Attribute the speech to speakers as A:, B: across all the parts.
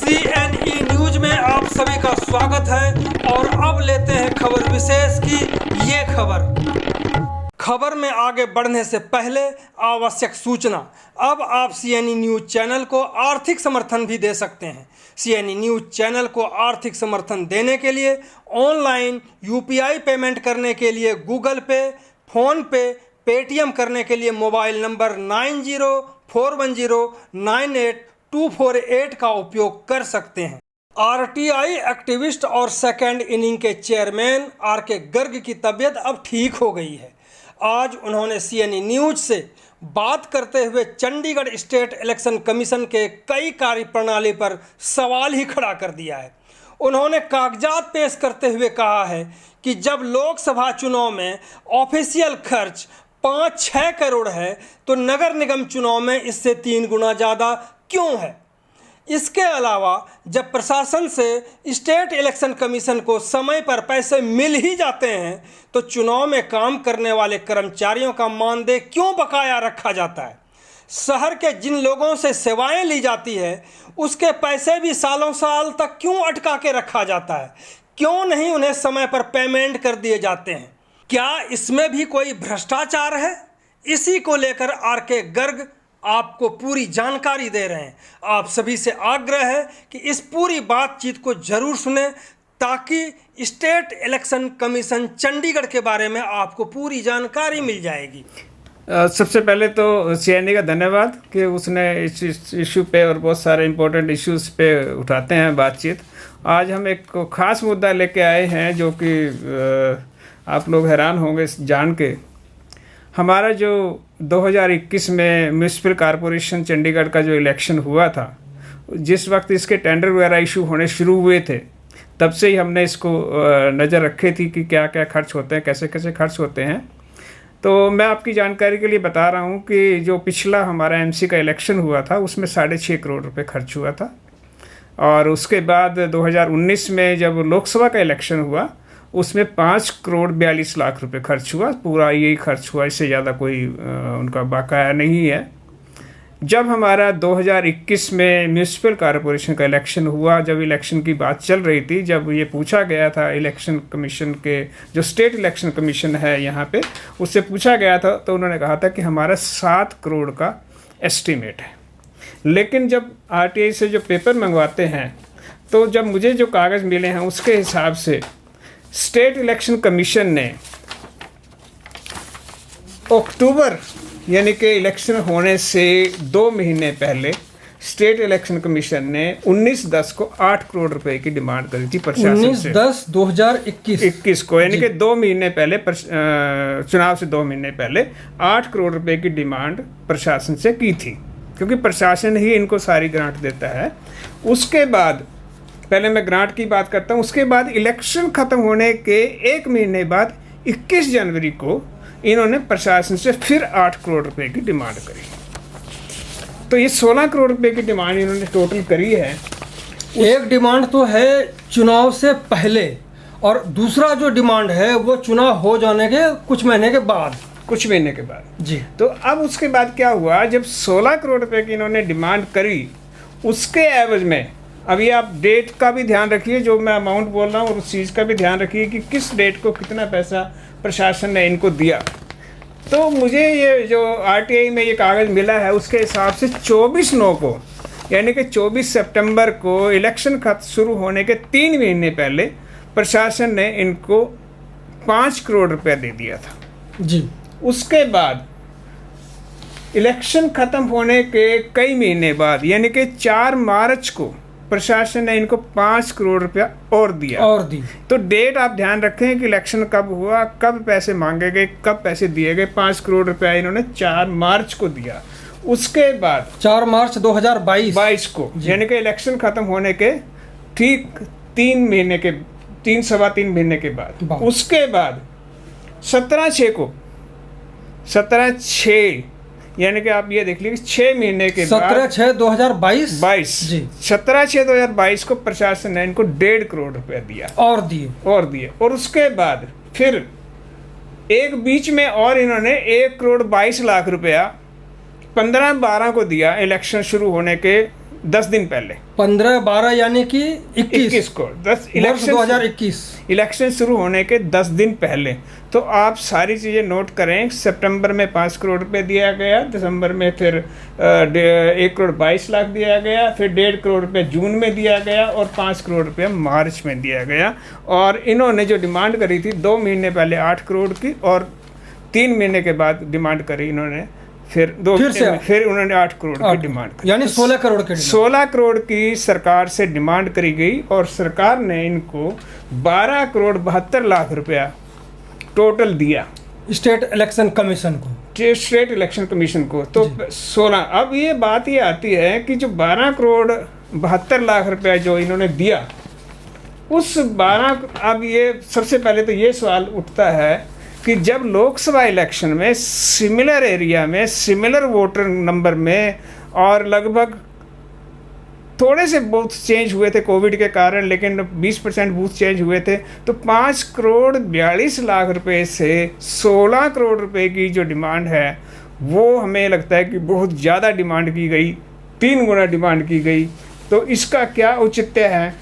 A: CNE news में आप सभी का स्वागत है और अब लेते हैं खबर विशेष की ये खबर में आगे बढ़ने से पहले आवश्यक सूचना। अब आप CNE न्यूज चैनल को आर्थिक समर्थन भी दे सकते हैं। CNE न्यूज चैनल को आर्थिक समर्थन देने के लिए ऑनलाइन UPI पेमेंट करने के लिए गूगल पे, फोन पे, पेटीएम करने के लिए मोबाइल नंबर 9041098248 का उपयोग कर सकते हैं। RTI एक्टिविस्ट और सेकेंड इनिंग के चेयरमैन RK गर्ग की तबीयत अब ठीक हो गई है। आज उन्होंने CNE न्यूज से बात करते हुए चंडीगढ़ स्टेट इलेक्शन कमीशन के कई कार्यप्रणाली पर सवाल ही खड़ा कर दिया है। उन्होंने कागजात पेश करते हुए कहा है कि जब लोकसभा चुनाव में ऑफिशियल खर्च 5-6 करोड़ है तो नगर निगम चुनाव में इससे 3 गुना ज़्यादा क्यों है। इसके अलावा जब प्रशासन से स्टेट इलेक्शन कमीशन को समय पर पैसे मिल ही जाते हैं तो चुनाव में काम करने वाले कर्मचारियों का मानदेय क्यों बकाया रखा जाता है। शहर के जिन लोगों से सेवाएं ली जाती है उसके पैसे भी सालों साल तक क्यों अटका के रखा जाता है। क्यों नहीं उन्हें समय पर पेमेंट कर दिए जाते हैं। क्या इसमें भी कोई भ्रष्टाचार है। इसी को लेकर RK गर्ग आपको पूरी जानकारी दे रहे हैं। आप सभी से आग्रह है कि इस पूरी बातचीत को जरूर सुने ताकि स्टेट इलेक्शन कमीशन चंडीगढ़ के बारे में आपको पूरी जानकारी मिल जाएगी।
B: सबसे पहले तो CNE का धन्यवाद कि उसने इस इशू पे और बहुत सारे इम्पोर्टेंट इश्यूज पे उठाते हैं बातचीत। आज हम एक ख़ास मुद्दा लेके आए हैं जो कि आप लोग हैरान होंगे जान के। हमारा जो 2021 में म्यूनिसिपल कॉरपोरेशन चंडीगढ़ का जो इलेक्शन हुआ था, जिस वक्त इसके टेंडर वगैरह इशू होने शुरू हुए थे तब से ही हमने इसको नज़र रखे थी कि क्या क्या खर्च होते हैं, कैसे कैसे खर्च होते हैं। तो मैं आपकी जानकारी के लिए बता रहा हूँ कि जो पिछला हमारा MC का इलेक्शन हुआ था उसमें 6.5 करोड़ रुपए खर्च हुआ था। और उसके बाद 2019 में जब लोकसभा का इलेक्शन हुआ उसमें 5 करोड़ 42 लाख रुपए खर्च हुआ। पूरा यही खर्च हुआ, इससे ज़्यादा कोई उनका बकाया नहीं है। जब हमारा 2021 में म्यूनिसिपल कॉरपोरेशन का इलेक्शन हुआ, जब इलेक्शन की बात चल रही थी, जब ये पूछा गया था इलेक्शन कमीशन के जो स्टेट इलेक्शन कमीशन है यहाँ पे, उससे पूछा गया था तो उन्होंने कहा था कि हमारा 7 करोड़ का एस्टीमेट है। लेकिन जब RTI से जो पेपर मंगवाते हैं तो जब मुझे जो कागज़ मिले हैं उसके हिसाब से स्टेट इलेक्शन कमीशन ने अक्टूबर यानी कि इलेक्शन होने से 2 महीने पहले स्टेट इलेक्शन कमीशन ने 19/10 को 8 करोड़ रुपए की डिमांड करी थी प्रशासन से।
A: 19/10/2021
B: को यानी कि 2 महीने पहले चुनाव से 2 महीने पहले 8 करोड़ रुपए की डिमांड प्रशासन से की थी, क्योंकि प्रशासन ही इनको सारी ग्रांट देता है। उसके बाद पहले मैं ग्रांट की बात करता हूँ। उसके बाद इलेक्शन ख़त्म होने के 1 महीने बाद 21 जनवरी को इन्होंने प्रशासन से फिर 8 करोड़ रुपए की डिमांड करी। तो ये 16 करोड़ रुपए की डिमांड इन्होंने टोटल करी है।
A: एक डिमांड तो है चुनाव से पहले और दूसरा जो डिमांड है वो चुनाव हो जाने के कुछ महीने के बाद जी।
B: तो अब उसके बाद क्या हुआ, जब 16 करोड़ रुपए की इन्होंने डिमांड करी उसके एवज में, अभी आप डेट का भी ध्यान रखिए, जो मैं अमाउंट बोल रहा हूँ और उस चीज़ का भी ध्यान रखिए कि किस डेट को कितना पैसा प्रशासन ने इनको दिया। तो मुझे ये जो RTI में ये कागज़ मिला है उसके हिसाब से 24/9 को यानी कि 24 सितंबर को इलेक्शन खत्म शुरू होने के 3 महीने पहले प्रशासन ने इनको 5 करोड़ रुपया दे दिया था
A: जी।
B: उसके बाद इलेक्शन ख़त्म होने के कई महीने बाद यानी कि 4 मार्च को प्रशासन ने इनको 5 करोड़ रुपया और दी। तो डेट आप ध्यान रखें कि इलेक्शन कब हुआ, कब पैसे मांगे गए, कब पैसे दिए गए। 5 करोड़ रुपया इन्होंने 4 मार्च को दिया। उसके बाद
A: 4 मार्च 2022
B: को यानी कि इलेक्शन ख़त्म होने के ठीक 3 सवा 3 महीने के बाद उसके बाद 17/6 यानी कि आप ये देख लीजिए 6 महीने के बाद
A: 17/6/2022
B: जी 17/6/2022 को प्रशासन ने इनको 1.5 करोड़ रुपया दिया और दिए। और उसके बाद फिर एक बीच में और इन्होंने 1 करोड़ 22 लाख रुपया 15/12 को दिया इलेक्शन शुरू होने के 10 दिन पहले
A: 15-12 यानी कि 21
B: को 10
A: वर्ष 2021
B: इलेक्शन शुरू होने के 10 दिन पहले। तो आप सारी चीज़ें नोट करें, सितंबर में 5 करोड़ रुपए दिया गया, दिसंबर में फिर 1,22,00,000 दिया गया, फिर 1.5 करोड़ रुपए जून में दिया गया और 5 करोड़ रुपए मार्च में दिया गया। और इन्होंने जो डिमांड करी थी 2 महीने पहले 8 करोड़ की और 3 महीने के बाद डिमांड करी इन्होंने फिर उन्होंने 8 करोड़ की डिमांड करी,
A: यानी 16 करोड़ की
B: 16 करोड़ की सरकार से डिमांड करी गई और सरकार ने इनको 12 करोड़ 72 लाख रुपया टोटल दिया
A: स्टेट इलेक्शन कमीशन को,
B: स्टेट इलेक्शन कमीशन को। तो 16, अब ये बात ये आती है कि जो 12 करोड़ 72 लाख रुपया जो इन्होंने दिया उस 12, अब ये सबसे पहले तो ये सवाल उठता है कि जब लोकसभा इलेक्शन में सिमिलर एरिया में सिमिलर वोटर नंबर में और लगभग थोड़े से बूथ चेंज हुए थे कोविड के कारण, लेकिन 20% बूथ चेंज हुए थे, तो 5 करोड़ 42 लाख रुपए से 16 करोड़ रुपए की जो डिमांड है वो हमें लगता है कि बहुत ज़्यादा डिमांड की गई, 3 गुना डिमांड की गई। तो इसका क्या औचित्य है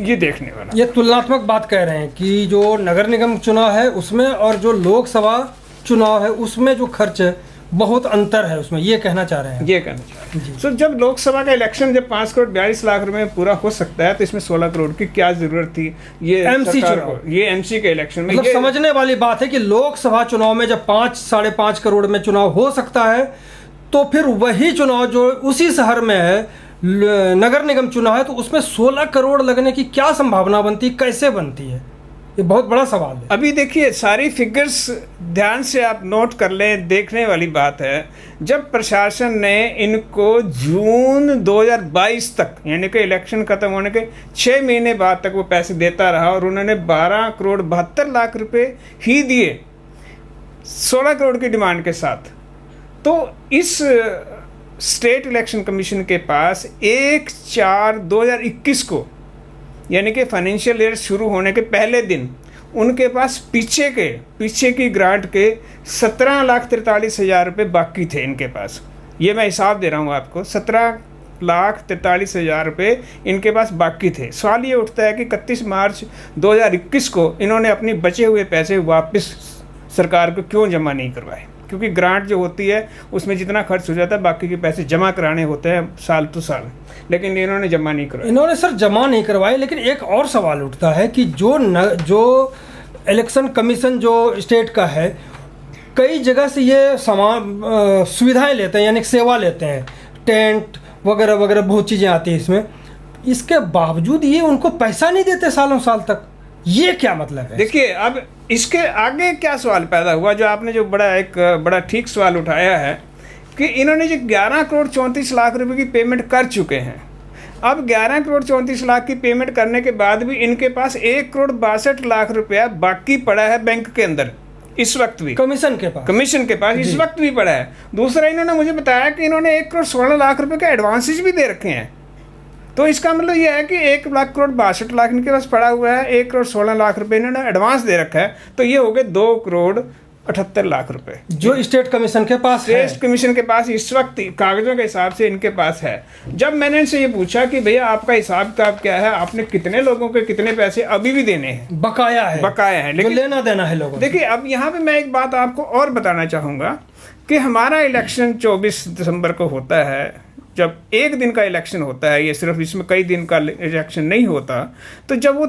B: ये देखने वाला।
A: ये तुलनात्मक बात कह रहे हैं कि जो नगर निगम चुनाव है उसमें और जो लोकसभा चुनाव है उसमें जो खर्च है बहुत अंतर है उसमें, ये कहना चाह रहे हैं।
B: ये कहना चाह रहे हैं। सो जब लोकसभा का इलेक्शन जब 5 करोड़ 42 लाख रुपए में पूरा हो सकता है तो इसमें 16 करोड़ की क्या जरूरत थी? ये
A: एमसी चुनाव,
B: ये एमसी के इलेक्शन में
A: मतलब समझने वाली बात है कि लोकसभा चुनाव में जब 5-5.5 करोड़ में चुनाव हो सकता है तो फिर वही चुनाव जो उसी शहर में है नगर निगम चुनाव है तो उसमें 16 करोड़ लगने की क्या संभावना बनती, कैसे बनती है? ये बहुत बड़ा सवाल है।
B: अभी देखिए सारी फिगर्स ध्यान से आप नोट कर लें, देखने वाली बात है। जब प्रशासन ने इनको जून 2022 तक यानी कि इलेक्शन खत्म होने के 6 महीने बाद तक वो पैसे देता रहा और उन्होंने 12 करोड़ 72 लाख रुपए ही दिए 16 करोड़ की डिमांड के साथ, तो इस स्टेट इलेक्शन कमीशन के पास 1/4/2021 को यानी कि फाइनेंशियल ईयर शुरू होने के पहले दिन उनके पास पीछे की ग्रांट के 17,43,000 रुपये बाकी थे इनके पास। ये मैं हिसाब दे रहा हूँ आपको, 17,43,000 रुपये इनके पास बाकी थे। सवाल ये उठता है कि 31 मार्च 2021 को इन्होंने अपनी बचे हुए पैसे वापस सरकार को क्यों जमा नहीं करवाए? क्योंकि ग्रांट जो होती है उसमें जितना खर्च हो जाता है बाकी के पैसे जमा कराने होते हैं साल तो साल, लेकिन इन्होंने जमा नहीं करवाए।
A: इन्होंने सर जमा नहीं करवाए, लेकिन एक और सवाल उठता है कि जो इलेक्शन कमीशन जो स्टेट का है कई जगह से ये सुविधाएं लेते हैं यानी सेवा लेते हैं, टेंट वगैरह वगैरह बहुत चीज़ें आती हैं इसमें, इसके बावजूद ये उनको पैसा नहीं देते सालों साल तक। ये क्या मतलब है?
B: देखिए अब इसके आगे क्या सवाल पैदा हुआ, जो आपने जो बड़ा ठीक सवाल उठाया है कि इन्होंने जो 11 करोड़ 34 लाख रुपए की पेमेंट कर चुके हैं। अब 11 करोड़ 34 लाख की पेमेंट करने के बाद भी इनके पास 1 करोड़ 62 लाख रुपया बाकी पड़ा है बैंक के अंदर इस वक्त भी, कमीशन के पास इस वक्त भी पड़ा है। दूसरा, इन्होंने मुझे बताया कि इन्होंने 1 करोड़ 16 लाख रुपए के एडवांसेज भी दे रखे हैं। तो इसका मतलब यह है कि 1 करोड़ 62 लाख इनके पास पड़ा हुआ है, 1 करोड़ 16 लाख रुपए इन्होंने एडवांस दे रखा है, तो ये हो गए 2 करोड़ 78 लाख रुपए
A: जो स्टेट कमीशन के पास है।
B: स्टेट कमीशन के पास इस वक्त कागजों के हिसाब से इनके पास है। जब मैंने इनसे ये पूछा कि भैया आपका हिसाब किताब क्या है, आपने कितने लोगों के कितने पैसे अभी भी देने हैं, बकाया है, लेकिन
A: लेना देना है लोगों।
B: देखिए अब यहाँ पे मैं एक बात आपको और बताना चाहूँगा कि हमारा इलेक्शन 24 दिसंबर को होता है। जब एक दिन का इलेक्शन होता है, ये सिर्फ इसमें कई दिन का इलेक्शन नहीं होता, तो जब वो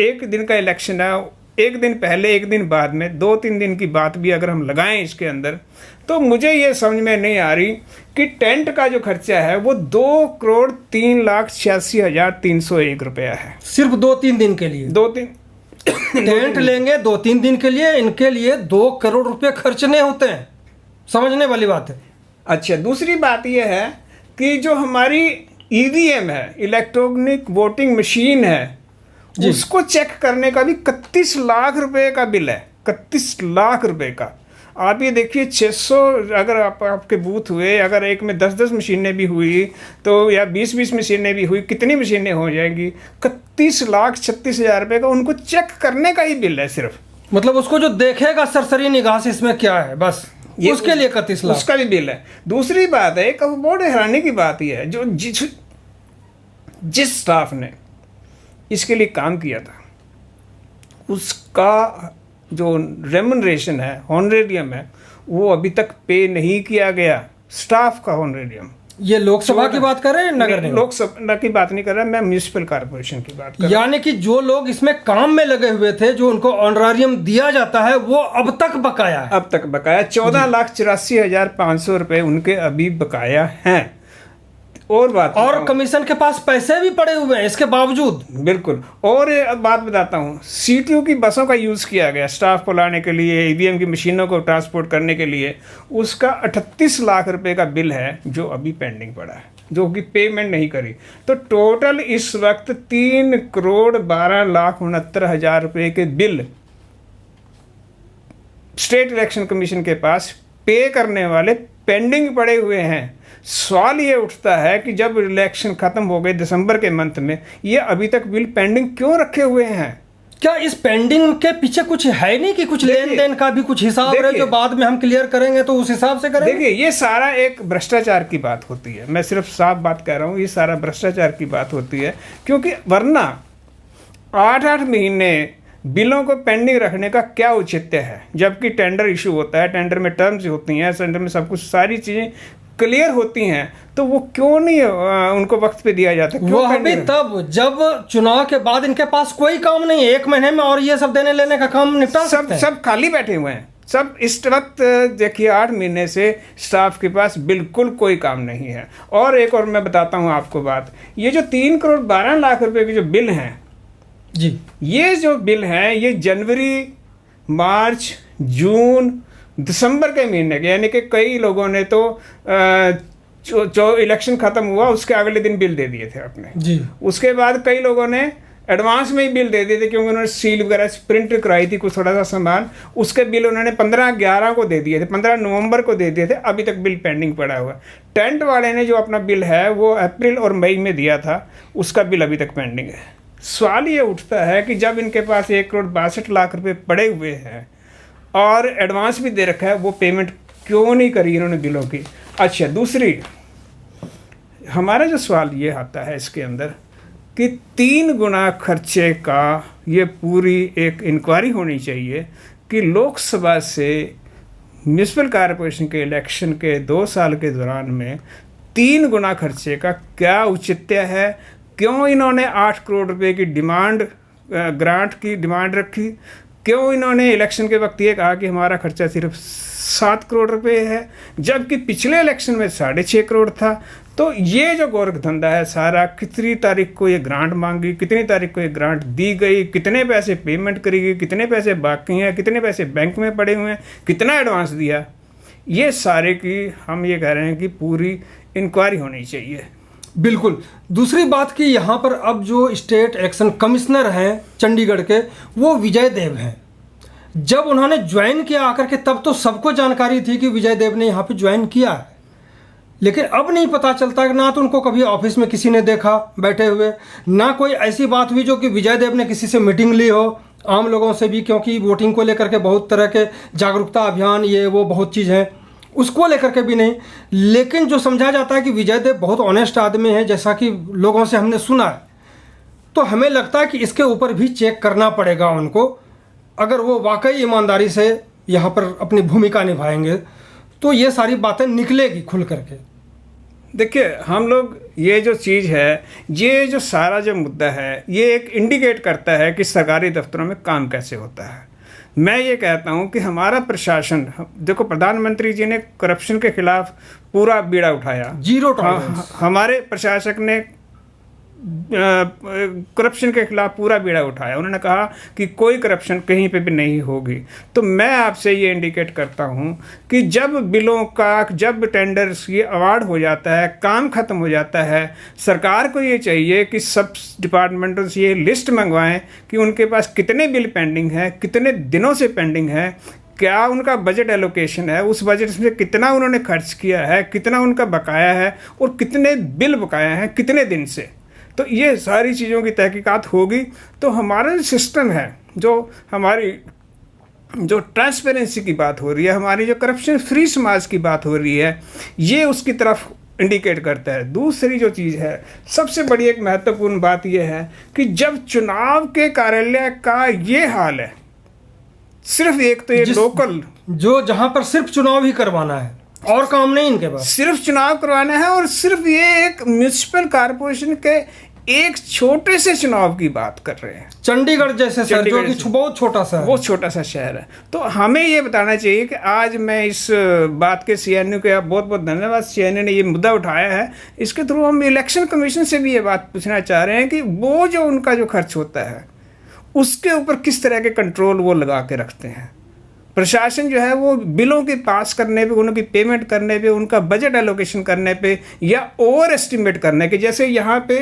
B: एक दिन का इलेक्शन है, एक दिन पहले एक दिन बाद में 2-3 दिन की बात भी अगर हम लगाएं इसके अंदर, तो मुझे ये समझ में नहीं आ रही कि टेंट का जो खर्चा है वो 2 करोड़ 3,86,301 रुपया है,
A: सिर्फ 2-3 दिन के लिए।
B: 2-3
A: टेंट लेंगे 2-3 दिन के लिए, इनके लिए 2 करोड़ रुपए खर्चने होते हैं, समझने वाली बात है।
B: अच्छा, दूसरी बात यह है कि जो हमारी ईवीएम है, इलेक्ट्रॉनिक वोटिंग मशीन है, उसको चेक करने का भी 31 लाख रुपए का बिल है, 31 लाख रुपए का। आप ये देखिए 600 अगर आपके बूथ हुए, अगर एक में 10-10 मशीनें भी हुई तो या 20-20 मशीनें भी हुई, कितनी मशीनें हो जाएंगी? 31,36,000 रुपये का उनको चेक करने का ही बिल है सिर्फ।
A: मतलब उसको जो देखेगा सरसरी निगाह से इसमें क्या है, बस उसके लिए 31 लाख
B: उसका भी बिल है। दूसरी बात है, एक बहुत हैरानी की बात यह है, जो जिस स्टाफ ने इसके लिए काम किया था उसका जो रेम्युनरेशन है, हॉनरेरियम है, वो अभी तक पे नहीं किया गया। स्टाफ का हॉनरेरियम।
A: ये लोकसभा की बात कर रहे हैं, नगर निगम?
B: लोकसभा की बात नहीं कर रहा, मैं म्यूनिसिपल कॉर्पोरेशन की बात कर रहा हूं।
A: यानी कि जो लोग इसमें काम में लगे हुए थे, जो उनको ऑनरारियम दिया जाता है, वो अब तक बकाया है।
B: अब तक बकाया 14,84,500 रुपए उनके अभी बकाया हैं। और
A: कमीशन के पास पैसे भी पड़े हुए हैं इसके बावजूद।
B: बिल्कुल। और अब बात बताता हूँ, सीटीयू की बसों का यूज़ किया गया स्टाफ को लाने के लिए, ईवीएम की मशीनों को ट्रांसपोर्ट करने के लिए, उसका 38 लाख रुपए का बिल है जो अभी पेंडिंग पड़ा है, जो कि पेमेंट नहीं करी। तो टोटल इस वक्त 3,12,69,000 रुपए के बिल स्टेट इलेक्शन कमीशन के पास पे करने वाले पेंडिंग पड़े हुए हैं। सवाल ये उठता है कि जब इलेक्शन खत्म हो गए दिसंबर के मंथ में, ये अभी तक बिल पेंडिंग क्यों रखे हुए हैं?
A: क्या इस पेंडिंग के पीछे कुछ है नहीं कि कुछ लेन देन का भी कुछ हिसाब है जो बाद में हम क्लियर करेंगे तो उस हिसाब से करेंगे?
B: देखिए, ये सारा एक भ्रष्टाचार की बात होती है। मैं सिर्फ साफ बात कह रहा हूँ, ये सारा भ्रष्टाचार की बात होती है, क्योंकि वरना 8-8 महीने बिलों को पेंडिंग रखने का क्या औचित्य है? जबकि टेंडर इशू होता है, टेंडर में टर्म्स होती हैं, टेंडर में सब कुछ सारी चीज़ें क्लियर होती हैं, तो वो क्यों नहीं उनको वक्त पे दिया जाता?
A: वो अभी तब जब चुनाव के बाद इनके पास कोई काम नहीं है 1 महीने में, और ये सब देने लेने का काम निपटा सकते हैं।
B: सब खाली बैठे हुए हैं सब इस वक्त। देखिए, 8 महीने से स्टाफ के पास बिल्कुल कोई काम नहीं है। और एक और मैं बताता हूँ आपको बात, ये जो 3,12,00,000 रुपए के जो बिल हैं
A: जी, ये
B: जो बिल हैं ये जनवरी, मार्च, जून, दिसंबर के महीने के, यानी कि कई लोगों ने तो जो इलेक्शन खत्म हुआ उसके अगले दिन बिल दे दिए थे अपने
A: जी।
B: उसके बाद कई लोगों ने एडवांस में ही बिल दे दिए थे, क्योंकि उन्होंने सील वगैरह प्रिंट कराई थी कुछ थोड़ा सा सामान, उसके बिल उन्होंने 15/11 को दे दिए थे, 15 नवंबर को दे दिए थे। अभी तक बिल पेंडिंग पड़ा हुआ। टेंट वाले ने जो अपना बिल है वो अप्रैल और मई में दिया था, उसका बिल अभी तक पेंडिंग है। सवाल ये उठता है कि जब इनके पास 1,62,00,000 रुपये पड़े हुए हैं और एडवांस भी दे रखा है, वो पेमेंट क्यों नहीं करी इन्होंने बिलों की? अच्छा, दूसरी हमारा जो सवाल ये आता है इसके अंदर कि 3 गुना खर्चे का ये पूरी एक इंक्वायरी होनी चाहिए कि लोकसभा से म्यूनिसिपल कॉरपोरेशन के इलेक्शन के 2 साल के दौरान में 3 गुना खर्चे का क्या औचित्य है? क्यों इन्होंने 8 करोड़ रुपए की डिमांड, ग्रांट की डिमांड रखी? क्यों इन्होंने इलेक्शन के वक्त ये कहा कि हमारा खर्चा सिर्फ 7 करोड़ रुपए है, जबकि पिछले इलेक्शन में 6.5 करोड़ था? तो ये जो गोरख धंधा है सारा, कितनी तारीख को ये ग्रांट मांगी, कितनी तारीख को ये ग्रांट दी गई, कितने पैसे पेमेंट करी गई, कितने पैसे बाकी हैं, कितने पैसे बैंक में पड़े हुए हैं, कितना एडवांस दिया, ये सारे की हम ये कह रहे हैं कि पूरी इंक्वायरी होनी चाहिए।
A: बिल्कुल। दूसरी बात कि यहाँ पर अब जो स्टेट इलेक्शन कमिश्नर हैं चंडीगढ़ के, वो विजय देव हैं। जब उन्होंने ज्वाइन किया आकर के, तब तो सबको जानकारी थी कि विजय देव ने यहाँ पे ज्वाइन किया है, लेकिन अब नहीं पता चलता कि ना तो उनको कभी ऑफिस में किसी ने देखा बैठे हुए, ना कोई ऐसी बात हुई जो कि विजय देव ने किसी से मीटिंग ली हो आम लोगों से भी, क्योंकि वोटिंग को लेकर के बहुत तरह के जागरूकता अभियान, ये वो बहुत चीज़ है, उसको लेकर के भी नहीं। लेकिन जो समझा जाता है कि विजय देव बहुत ऑनेस्ट आदमी है, जैसा कि लोगों से हमने सुना है, तो हमें लगता है कि इसके ऊपर भी चेक करना पड़ेगा उनको। अगर वो वाकई ईमानदारी से यहाँ पर अपनी भूमिका निभाएंगे तो ये सारी बातें निकलेगी खुल करके।
B: देखिए, हम लोग ये जो चीज़ है, ये जो सारा जो मुद्दा है, ये एक इंडिकेट करता है कि सरकारी दफ्तरों में काम कैसे होता है। मैं ये कहता हूँ कि हमारा प्रशासन, देखो, प्रधानमंत्री जी ने करप्शन के खिलाफ पूरा बीड़ा उठाया, 0 टॉलरेंस। हमारे प्रशासक ने करप्शन के खिलाफ पूरा बीड़ा उठाया। उन्होंने कहा कि कोई करप्शन कहीं पे भी नहीं होगी। तो मैं आपसे ये इंडिकेट करता हूँ कि जब बिलों का, जब टेंडर्स ये अवार्ड हो जाता है, काम ख़त्म हो जाता है, सरकार को ये चाहिए कि सब डिपार्टमेंटों से ये लिस्ट मंगवाएं कि उनके पास कितने बिल पेंडिंग है, कितने दिनों से पेंडिंग है, क्या उनका बजट एलोकेशन है, उस बजट में कितना उन्होंने खर्च किया है, कितना उनका बकाया है और कितने बिल बकाया हैं कितने दिन से। तो ये सारी चीज़ों की तहकीकात होगी तो हमारा जो सिस्टम है, जो हमारी जो ट्रांसपेरेंसी की बात हो रही है, हमारी जो करप्शन फ्री समाज की बात हो रही है, ये उसकी तरफ इंडिकेट करता है। दूसरी जो चीज़ है, सबसे बड़ी एक महत्वपूर्ण बात यह है कि जब चुनाव के कार्यालय का ये हाल है, सिर्फ एक तो ये लोकल
A: जो जहां पर सिर्फ चुनाव ही करवाना है और काम नहीं इनके पास,
B: सिर्फ चुनाव करवाना है, और सिर्फ ये एक म्यूनिसिपल कॉरपोरेशन के एक छोटे से चुनाव की बात कर रहे हैं।
A: चंडीगढ़ जैसे शहर जो कि बहुत छोटा सा है,
B: वो छोटा सा शहर है। तो हमें ये बताना चाहिए कि आज मैं इस बात के CNU के बहुत बहुत धन्यवाद, CNU ने ये मुद्दा उठाया है। इसके थ्रू हम इलेक्शन कमीशन से भी ये बात पूछना चाह रहे हैं कि वो जो उनका जो खर्च होता है उसके ऊपर किस तरह के कंट्रोल वो लगा के रखते हैं। प्रशासन जो है वो बिलों के पास करने पे, उनकी पेमेंट करने पे, उनका बजट एलोकेशन करने पे या ओवर एस्टिमेट करने के, जैसे यहाँ पे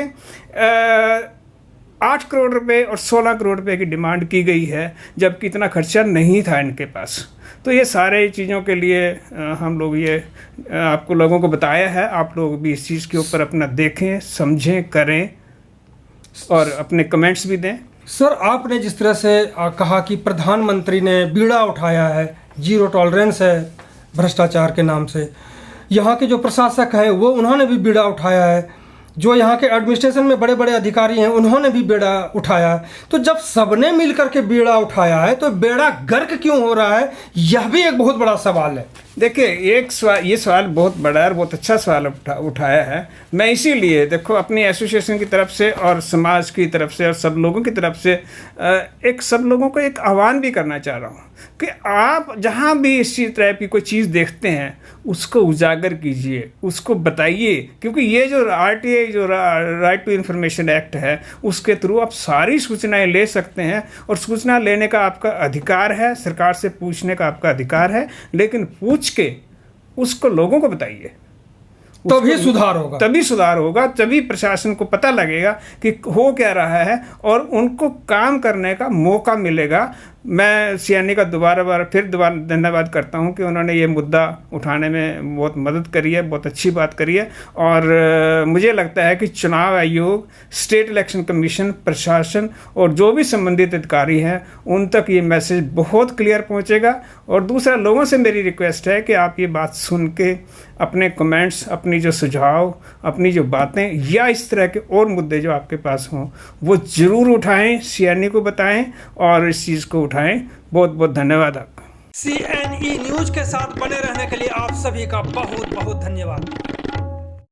B: 8 करोड़ रुपए और 16 करोड़ रुपए की डिमांड की गई है, जबकि इतना खर्चा नहीं था इनके पास। तो ये सारे चीज़ों के लिए हम लोग ये आपको लोगों को बताया है। आप लोग भी इस चीज़ के ऊपर अपना देखें, समझें, करें और अपने कमेंट्स भी दें।
A: सर, आपने जिस तरह से कहा कि प्रधानमंत्री ने बीड़ा उठाया है, जीरो टॉलरेंस है भ्रष्टाचार के नाम से, यहाँ के जो प्रशासक हैं वो उन्होंने भी बीड़ा उठाया है, जो यहाँ के एडमिनिस्ट्रेशन में बड़े बड़े अधिकारी हैं उन्होंने भी बेड़ा उठाया है। तो जब सबने मिलकर के बेड़ा उठाया है तो बेड़ा गर्क क्यों हो रहा है, यह भी एक बहुत बड़ा सवाल है।
B: देखिए, ये सवाल बहुत बड़ा है और बहुत अच्छा सवाल उठाया है। मैं इसीलिए देखो अपनी एसोसिएशन की तरफ से और समाज की तरफ से और सब लोगों की तरफ से सब लोगों को एक आह्वान भी करना चाह रहा हूँ कि आप जहाँ भी इसी तरह की कोई चीज़ देखते हैं उसको उजागर कीजिए, उसको बताइए, क्योंकि ये जो RTI जो राइट टू इन्फॉर्मेशन एक्ट है उसके थ्रू आप सारी सूचनाएं ले सकते हैं और सूचना लेने का आपका अधिकार है, सरकार से पूछने का आपका अधिकार है, लेकिन पूछ के उसको लोगों को बताइए,
A: तभी सुधार होगा।
B: तभी प्रशासन को पता लगेगा कि हो क्या रहा है और उनको काम करने का मौका मिलेगा। मैं CNU का दोबारा फिर धन्यवाद करता हूं कि उन्होंने ये मुद्दा उठाने में बहुत मदद करी है, बहुत अच्छी बात करी है। और मुझे लगता है कि चुनाव आयोग, स्टेट इलेक्शन कमीशन, प्रशासन और जो भी संबंधित अधिकारी हैं उन तक ये मैसेज बहुत क्लियर पहुंचेगा। और दूसरा, लोगों से मेरी रिक्वेस्ट है कि आप ये बात सुन के अपने कमेंट्स, अपनी जो सुझाव, अपनी जो बातें या इस तरह के और मुद्दे जो आपके पास हों वो ज़रूर उठाएं, CNU को बताएं और इस चीज़ को उठाएं। बहुत बहुत धन्यवाद आपका।
A: CNE न्यूज के साथ बने रहने के लिए आप सभी का बहुत बहुत धन्यवाद।